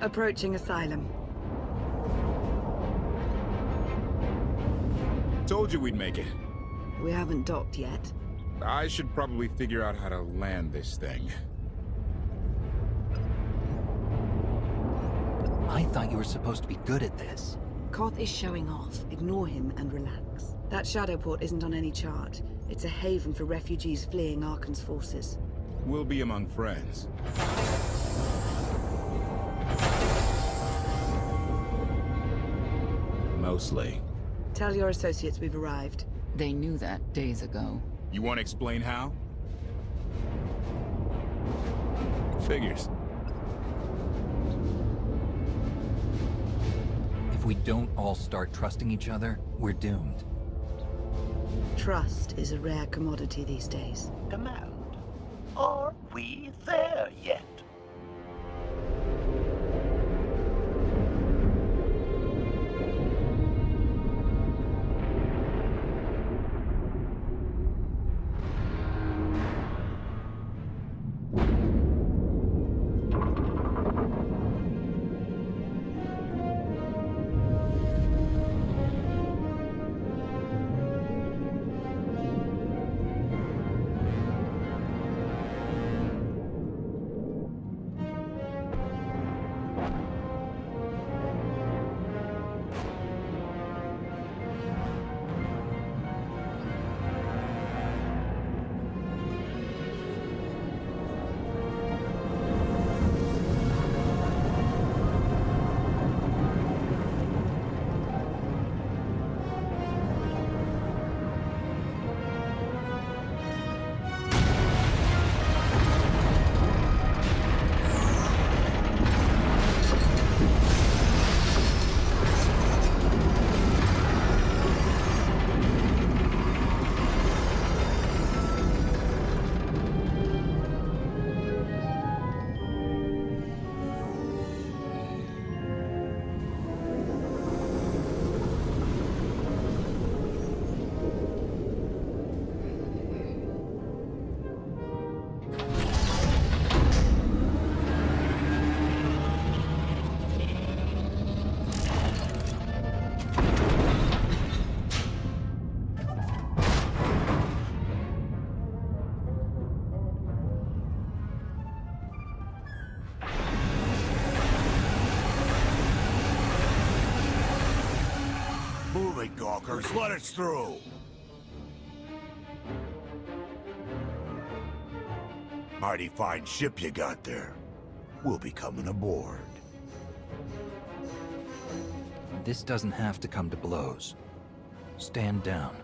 Approaching Asylum. Told you we'd make it. We haven't docked yet. I should probably figure out how to land this thing. I thought you were supposed to be good at this. Koth is showing off. Ignore him and relax. That shadow port isn't on any chart. It's a haven for refugees fleeing Arkan's forces. We'll be among friends. Mostly. Tell your associates we've arrived. They knew that days ago. You want to explain how? Figures. If we don't all start trusting each other, we're doomed. Trust is a rare commodity these days. Command. Are we there yet? Move it, Gawkers. Let us through. Mighty fine ship you got there. We'll be coming aboard. This doesn't have to come to blows. Stand down.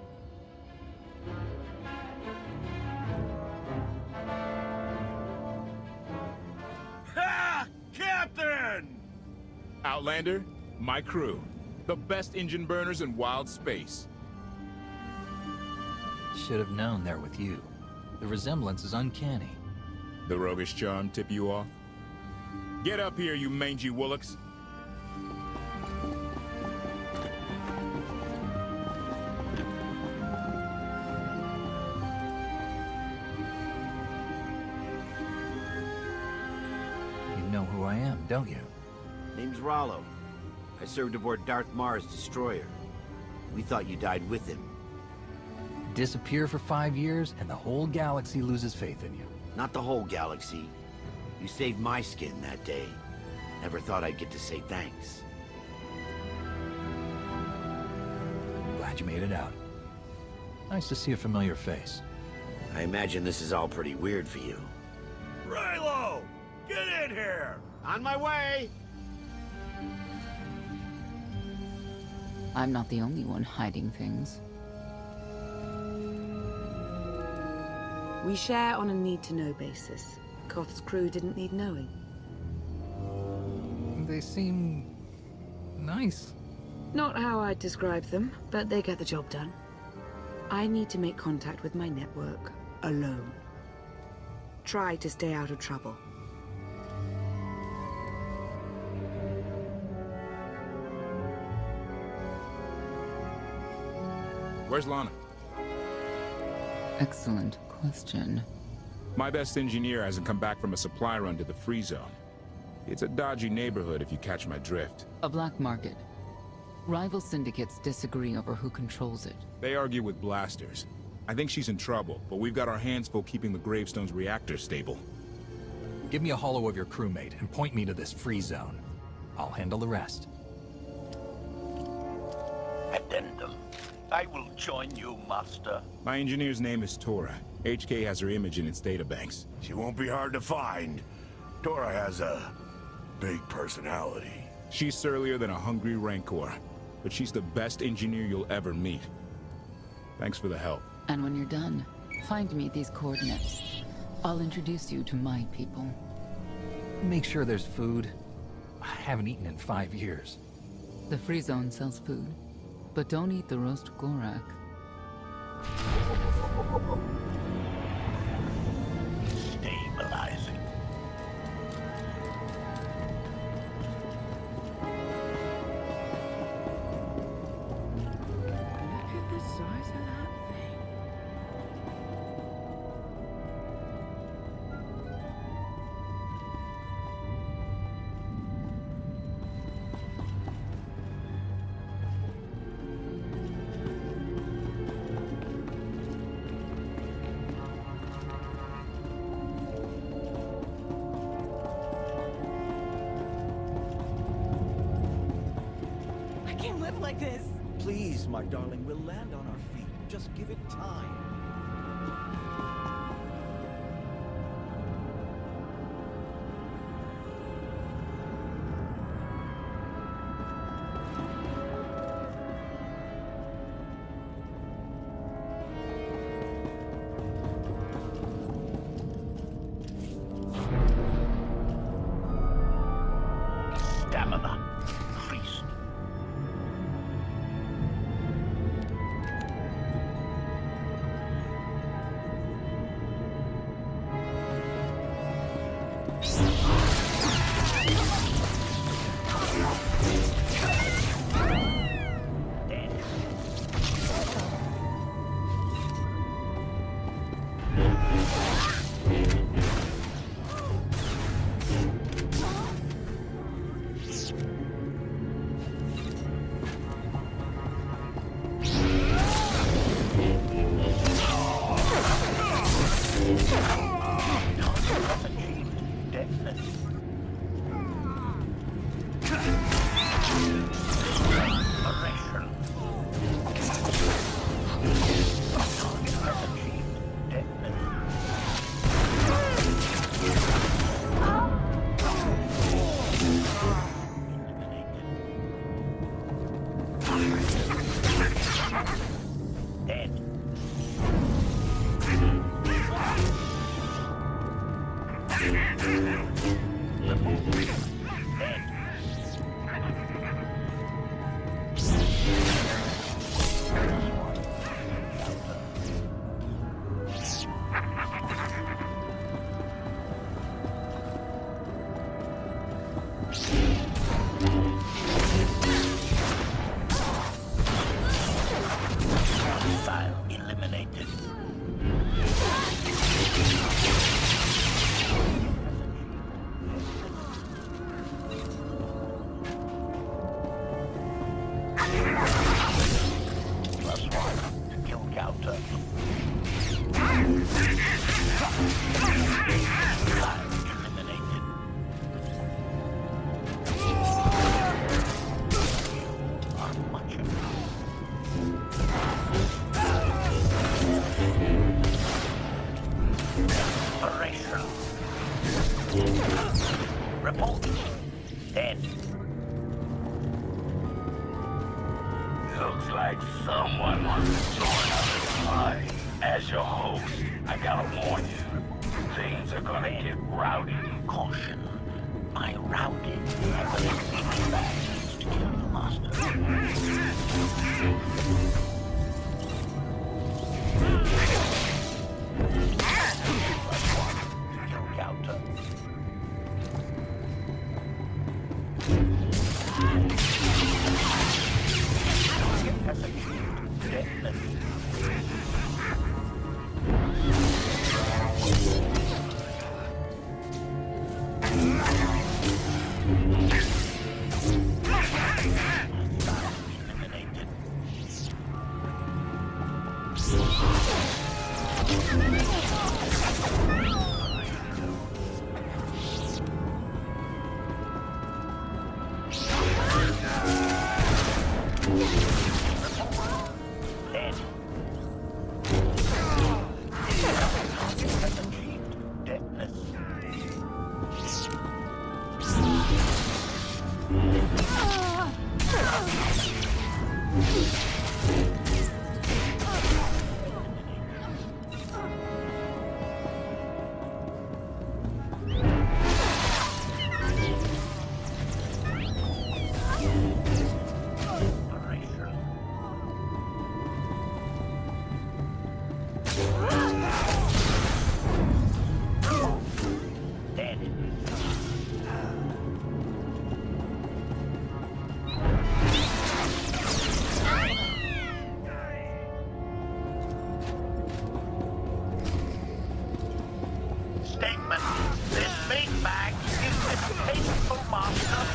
Ha! Captain! Outlander, my crew. The best engine burners in wild space. Should have known they're with you. The resemblance is uncanny. The roguish charm tip you off? Get up here, you mangy woolocks. You know who I am, don't you? Name's Rollo. I served aboard Darth Marr's destroyer. We thought you died with him. Disappear for 5 years, and the whole galaxy loses faith in you. Not the whole galaxy. You saved my skin that day. Never thought I'd get to say thanks. Glad you made it out. Nice to see a familiar face. I imagine this is all pretty weird for you. Rilo! Get in here! On my way! I'm not the only one hiding things. We share on a need-to-know basis. Koth's crew didn't need knowing. They seem... nice. Not how I'd describe them, but they get the job done. I need to make contact with my network, alone. Try to stay out of trouble. Where's Lana? Excellent question. My best engineer hasn't come back from a supply run to the free zone. It's a dodgy neighborhood if you catch my drift. A black market. Rival syndicates disagree over who controls it. They argue with blasters. I think she's in trouble, but we've got our hands full keeping the Gravestone's reactor stable. Give me a holo of your crewmate and point me to this free zone. I'll handle the rest. Addendum. I will join you, Master. My engineer's name is Tora. HK has her image in its databanks. She won't be hard to find. Tora has a big personality. She's surlier than a hungry rancor, but she's the best engineer you'll ever meet. Thanks for the help. And when you're done, find me at these coordinates. I'll introduce you to my people. Make sure there's food. I haven't eaten in 5 years. The free zone sells food, but don't eat the roast Gorak. Stabilizing. Look at the size of that thing. I can't live like this. Please, my darling, we'll land on our feet. Just give it time. Stamina. Increased. File eliminated. +1 to kill counter. File eliminated. You are much improved. Operational. Report. Dead. Looks like someone wants to join us party. As your host, I gotta warn you, things are gonna get rowdy. Caution. My rowdy ability fast to kill the master. Kill counter. Dead. Has achieved deadness. Statement. This big bag is distasteful, Master.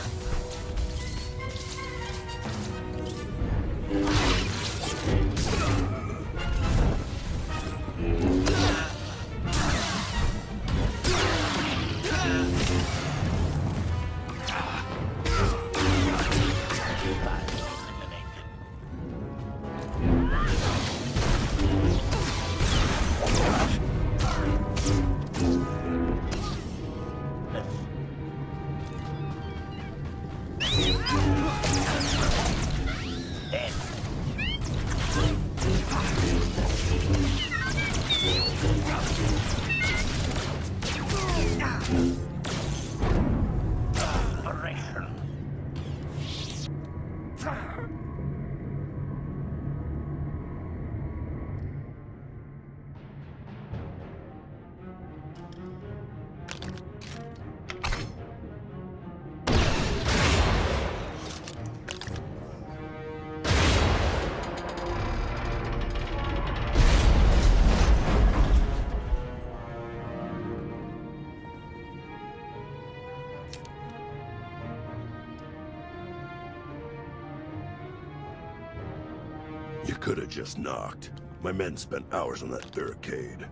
You could have just knocked. My men spent hours on that barricade.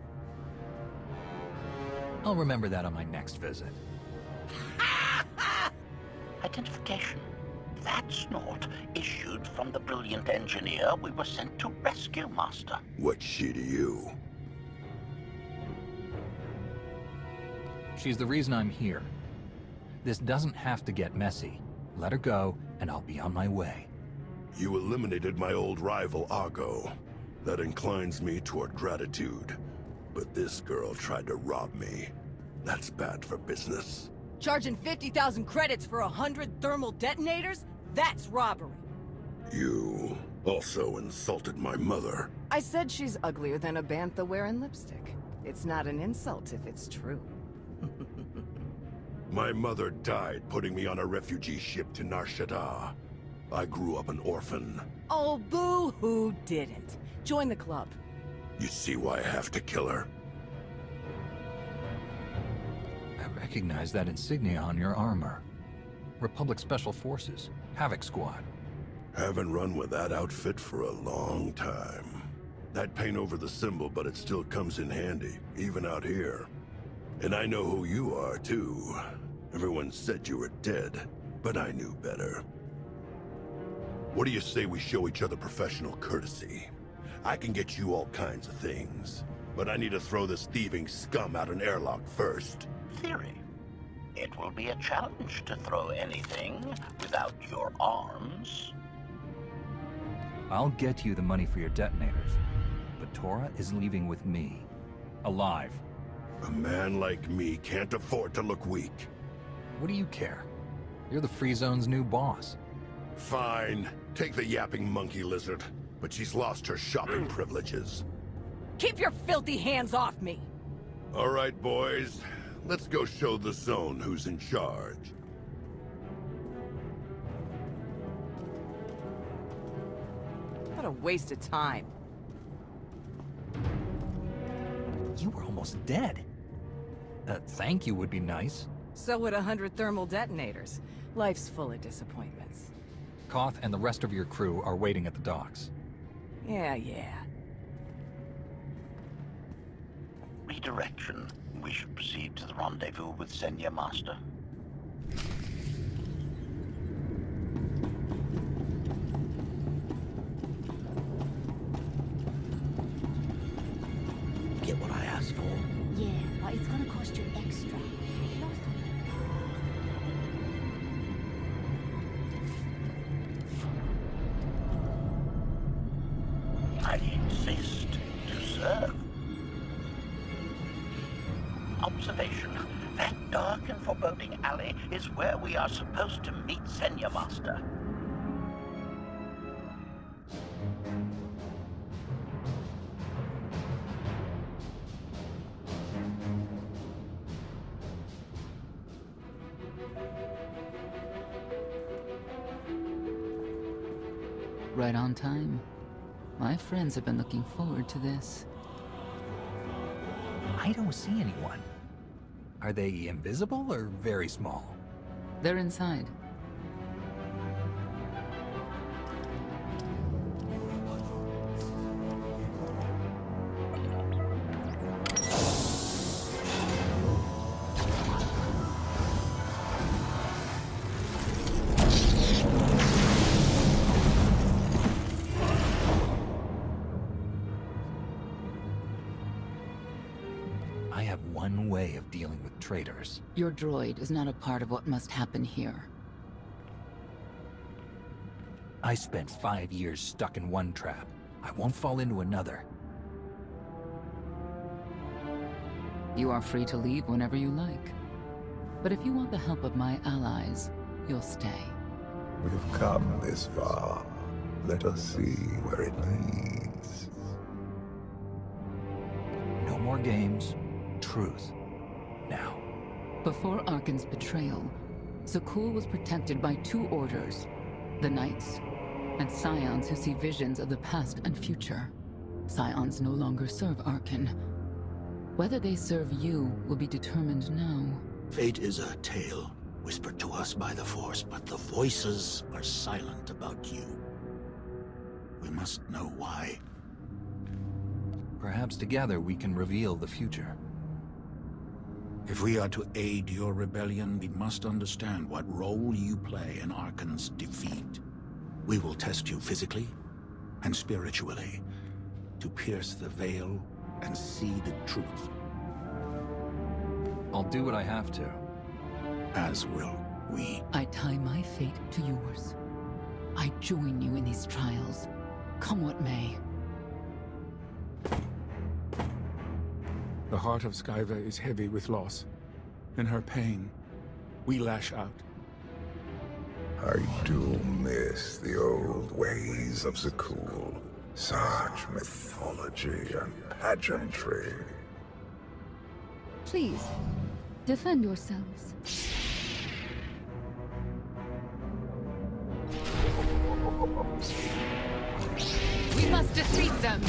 I'll remember that on my next visit. Identification. That's not issued from the brilliant engineer we were sent to rescue, Master. What's she to you? She's the reason I'm here. This doesn't have to get messy. Let her go, and I'll be on my way. You eliminated my old rival, Argo. That inclines me toward gratitude. But this girl tried to rob me. That's bad for business. Charging 50,000 credits for 100 thermal detonators? That's robbery. You also insulted my mother. I said she's uglier than a bantha wearing lipstick. It's not an insult if it's true. My mother died putting me on a refugee ship to Nar Shaddaa. I grew up an orphan. Oh, boo-hoo didn't. Join the club. You see why I have to kill her? I recognize that insignia on your armor. Republic Special Forces, Havoc Squad. Haven't run with that outfit for a long time. I'd paint over the symbol, but it still comes in handy, even out here. And I know who you are, too. Everyone said you were dead, but I knew better. What do you say we show each other professional courtesy? I can get you all kinds of things, but I need to throw this thieving scum out an airlock first. Theory. It will be a challenge to throw anything without your arms. I'll get you the money for your detonators, but Tora is leaving with me. Alive. A man like me can't afford to look weak. What do you care? You're the Free Zone's new boss. Fine. Take the yapping monkey lizard, but she's lost her shopping privileges. Keep your filthy hands off me! All right, boys. Let's go show the Zone who's in charge. What a waste of time. You were almost dead. Thank you would be nice. So would 100 thermal detonators. Life's full of disappointments. Koth and the rest of your crew are waiting at the docks. Yeah. Redirection. We should proceed to the rendezvous with Senya, Master. but it's gonna cost you extra. Last time. I insist to serve. Observation. That dark and foreboding alley is where we are supposed to meet Senior Master. Right on time. My friends have been looking forward to this. I don't see anyone. Are they invisible or very small? They're inside. I have one way of dealing with traitors. Your droid is not a part of what must happen here. I spent 5 years stuck in one trap. I won't fall into another. You are free to leave whenever you like. But if you want the help of my allies, you'll stay. We've come this far. Let us see where it leads. No more games. Truth. Now. Before Arkan's betrayal, Zakul was protected by two orders. The Knights, and Scions who see visions of the past and future. Scions no longer serve Arkan. Whether they serve you will be determined now. Fate is a tale whispered to us by the Force, but the voices are silent about you. We must know why. Perhaps together we can reveal the future. If we are to aid your rebellion, we must understand what role you play in Arkan's defeat. We will test you physically and spiritually to pierce the veil and see the truth. I'll do what I have to. As will we. I tie my fate to yours. I join you in these trials, come what may. The heart of Skyva is heavy with loss. In her pain, we lash out. I do miss the old ways of Zakul. Such mythology and pageantry. Please, defend yourselves. We must defeat them!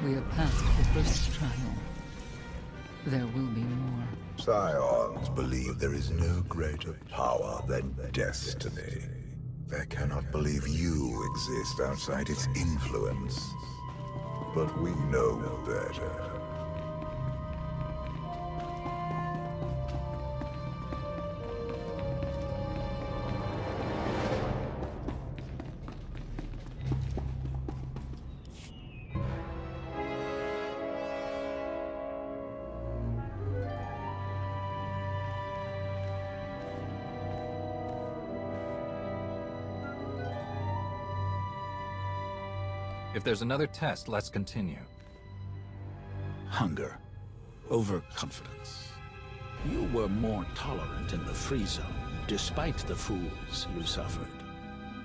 We have passed the first trial. There will be more. Scions believe there is no greater power than destiny. They cannot believe you exist outside its influence. But we know better. If there's another test, let's continue. Hunger. Overconfidence. You were more tolerant in the free zone, despite the fools you suffered.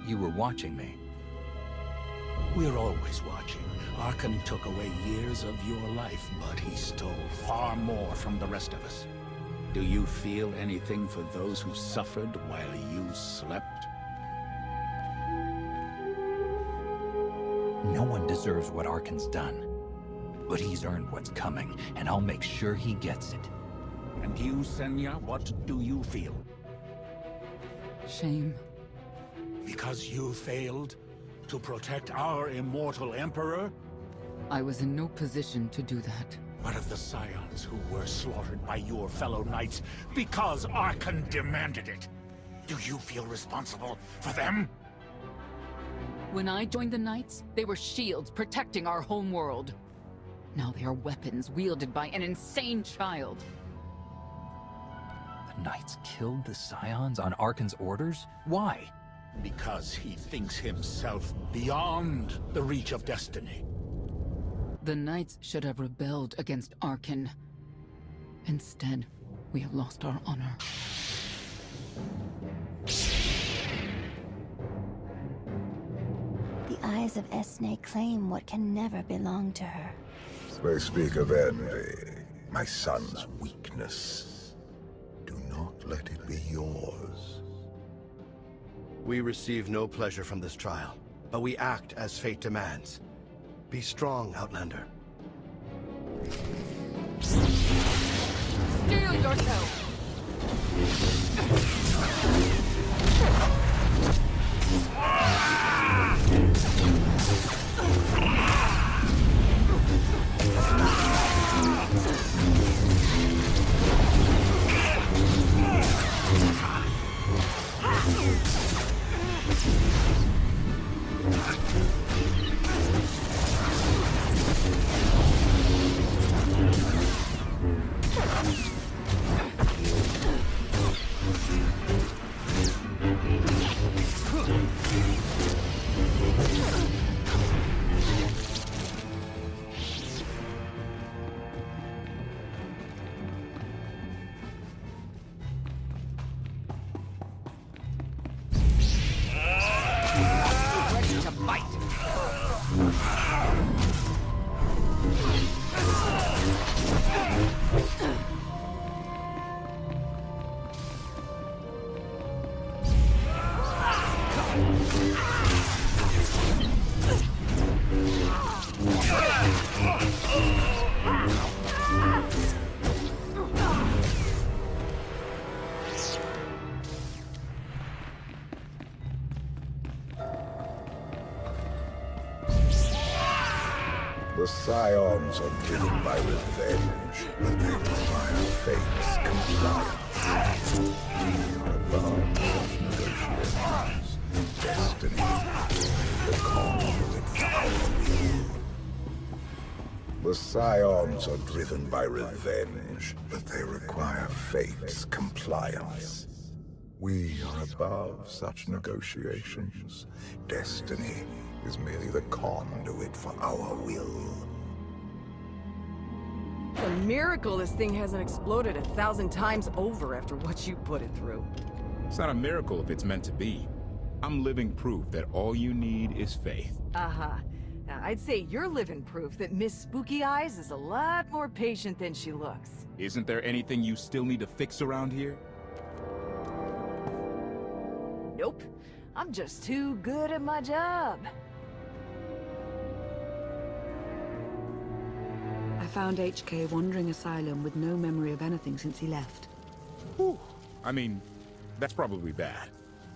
You were watching me. We're always watching. Arkan took away years of your life, but he stole far more from the rest of us. Do you feel anything for those who suffered while you slept? No one deserves what Arkan's done. But he's earned what's coming, and I'll make sure he gets it. And you, Senya, what do you feel? Shame. Because you failed to protect our immortal Emperor? I was in no position to do that. What of the Scions who were slaughtered by your fellow knights because Arkan demanded it? Do you feel responsible for them? When I joined the Knights, they were shields protecting our home world. Now they are weapons wielded by an insane child. The Knights killed the Scions on Arkan's orders? Why? Because he thinks himself beyond the reach of destiny. The Knights should have rebelled against Arkan. Instead, we have lost our honor. The eyes of Esne claim what can never belong to her. They speak of envy, my son's weakness. Do not let it be yours. We receive no pleasure from this trial, but we act as fate demands. Be strong, Outlander. Steel yourself! The Scions are driven by revenge, but they require fate's compliance. We are above negotiations. Destiny, the conduit for our will. The Scions are driven by revenge, but they require fate's compliance. We are above such negotiations. Destiny is merely the conduit for our will. It's a miracle this thing hasn't exploded 1,000 times over after what you put it through. It's not a miracle if it's meant to be. I'm living proof that all you need is faith. Uh-huh. Now, I'd say you're living proof that Miss Spooky Eyes is a lot more patient than she looks. Isn't there anything you still need to fix around here? Nope. I'm just too good at my job. I found HK wandering Asylum with no memory of anything since he left. Whew. I mean, that's probably bad.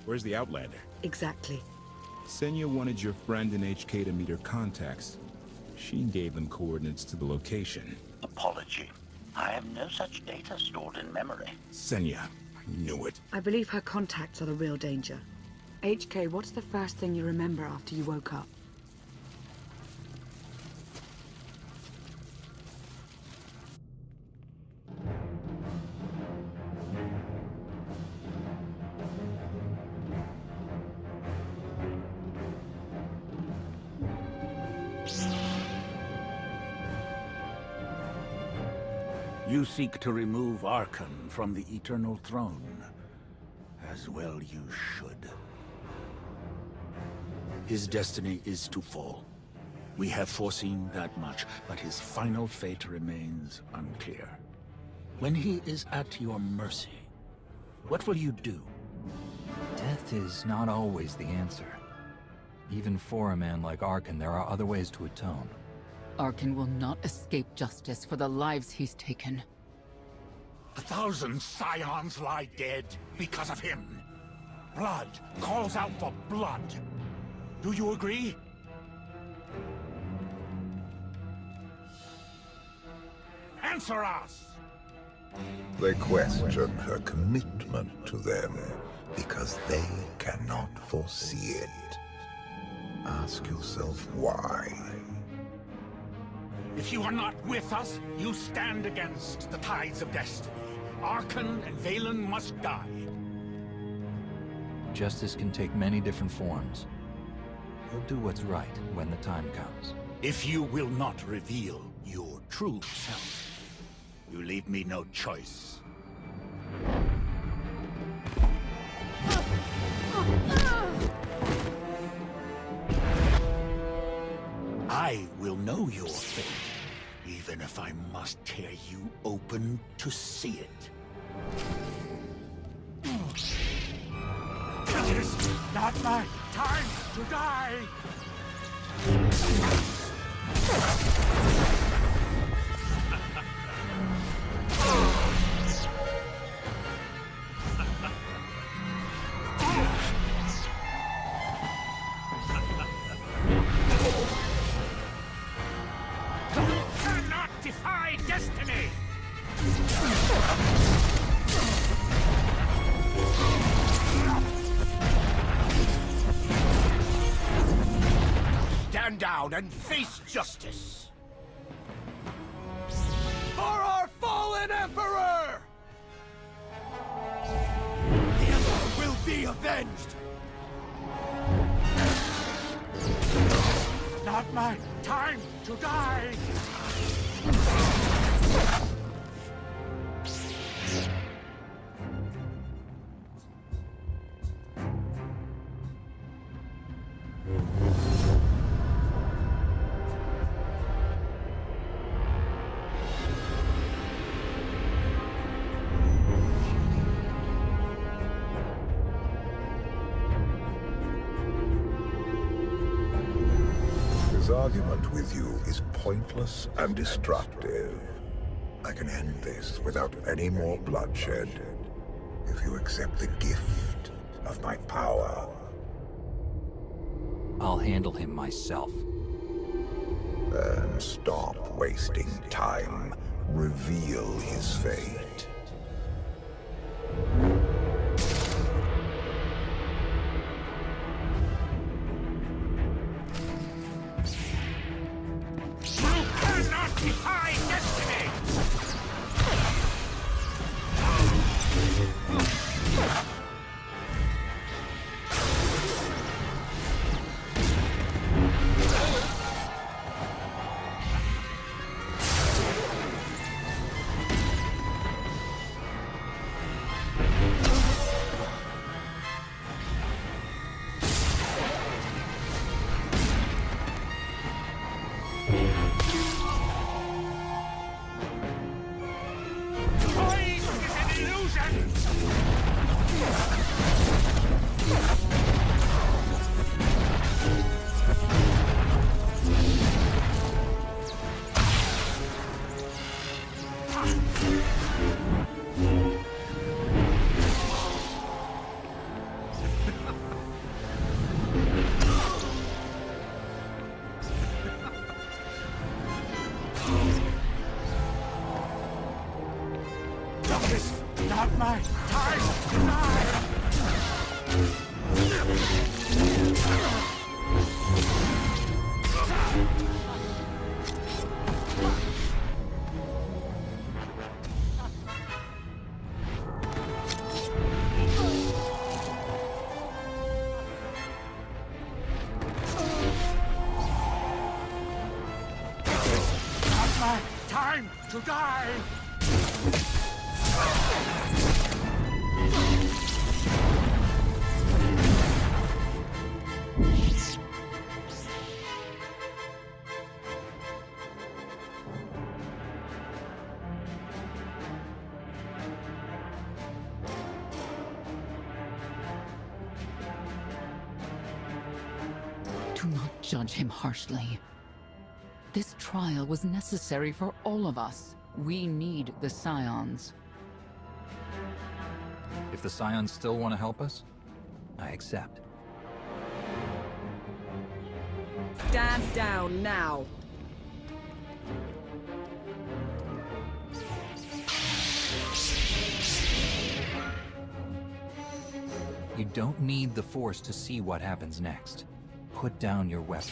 Where's the Outlander? Exactly. Senya wanted your friend in HK to meet her contacts. She gave them coordinates to the location. Apology. I have no such data stored in memory. Senya, I knew it. I believe her contacts are the real danger. HK, what's the first thing you remember after you woke up? You seek to remove Arkan from the Eternal Throne. As well you should. His destiny is to fall. We have foreseen that much, but his final fate remains unclear. When he is at your mercy, what will you do? Death is not always the answer. Even for a man like Arkin, there are other ways to atone. Arkin will not escape justice for the lives he's taken. 1,000 scions lie dead because of him. Blood calls out for blood. Do you agree? Answer us! They question her commitment to them because they cannot foresee it. Ask yourself why. If you are not with us, you stand against the tides of destiny. Arkin and Valen must die. Justice can take many different forms. We'll do what's right when the time comes. If you will not reveal your true self, you leave me no choice. I will know your fate, even if I must tear you open to see it. It is not my time to die! Cannot defy destiny! Stand down and face justice! For our fallen Emperor! The Emperor will be avenged! Not my time to die! His argument with you is pointless and destructive. I can end this without any more bloodshed if you accept the gift of my power. I'll handle him myself. Then stop wasting time. Reveal his fate. You cannot defy destiny! Choice is an illusion! Justice, not my time to die! Not my time to die! Do not judge him harshly. This trial was necessary for all of us. We need the Scions. If the Scions still want to help us, I accept. Stand down now. You don't need the Force to see what happens next. Put down your weapons.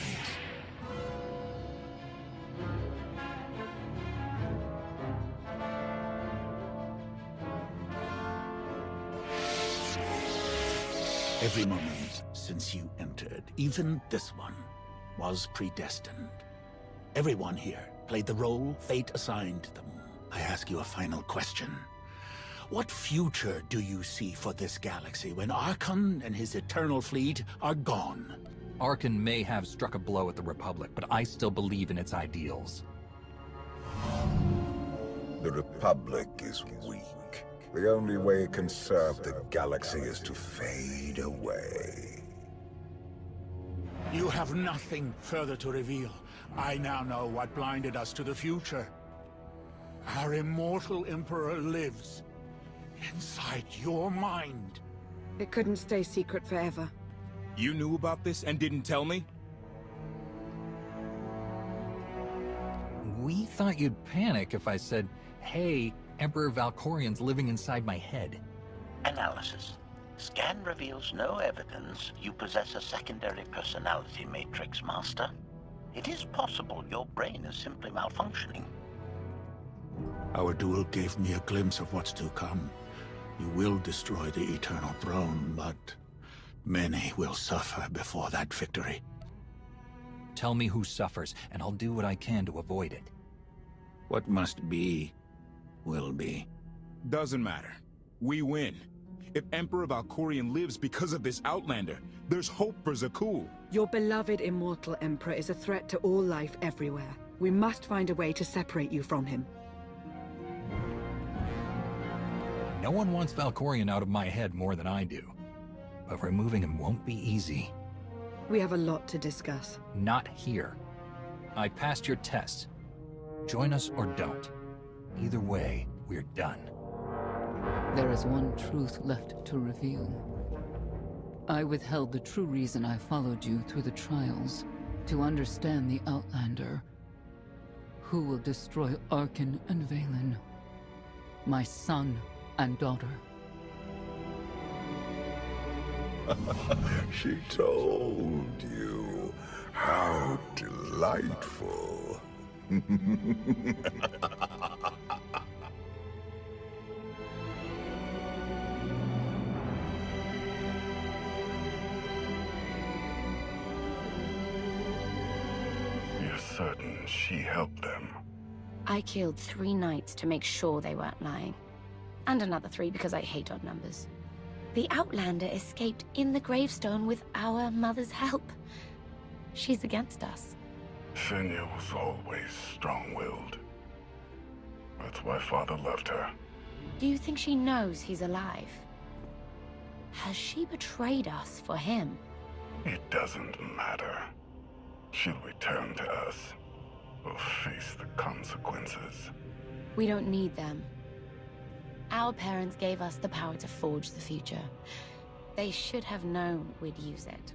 Every moment since you entered, even this one, was predestined. Everyone here played the role fate assigned them. I ask you a final question. What future do you see for this galaxy when Archon and his eternal fleet are gone? Archon may have struck a blow at the Republic, but I still believe in its ideals. The Republic is weak. The only way it can serve the galaxy is to fade away. You have nothing further to reveal. I now know what blinded us to the future. Our immortal Emperor lives inside your mind. It couldn't stay secret forever. You knew about this and didn't tell me? We thought you'd panic if I said, hey, Emperor Valkorian's living inside my head. Analysis. Scan reveals no evidence you possess a secondary personality matrix, Master. It is possible your brain is simply malfunctioning. Our duel gave me a glimpse of what's to come. You will destroy the Eternal Throne, but many will suffer before that victory. Tell me who suffers, and I'll do what I can to avoid it. What must be, will be. Doesn't matter. We win. If Emperor Valkorian lives because of this Outlander, there's hope for Zakul. Your beloved immortal Emperor is a threat to all life everywhere. We must find a way to separate you from him. No one wants Valkorian out of my head more than I do. But removing him won't be easy. We have a lot to discuss. Not here. I passed your test. Join us or don't. Either way, we're done. There is one truth left to reveal. I withheld the true reason I followed you through the trials, to understand the Outlander, who will destroy Archon and Valen, my son and daughter. She told you. How delightful. You're certain she helped them? I killed 3 knights to make sure they weren't lying. And another 3 because I hate odd numbers. The Outlander escaped in the Gravestone with our mother's help. She's against us. Senya was always strong-willed. That's why Father left her. Do you think she knows he's alive? Has she betrayed us for him? It doesn't matter. She'll return to us. We'll face the consequences. We don't need them. Our parents gave us the power to forge the future. They should have known we'd use it.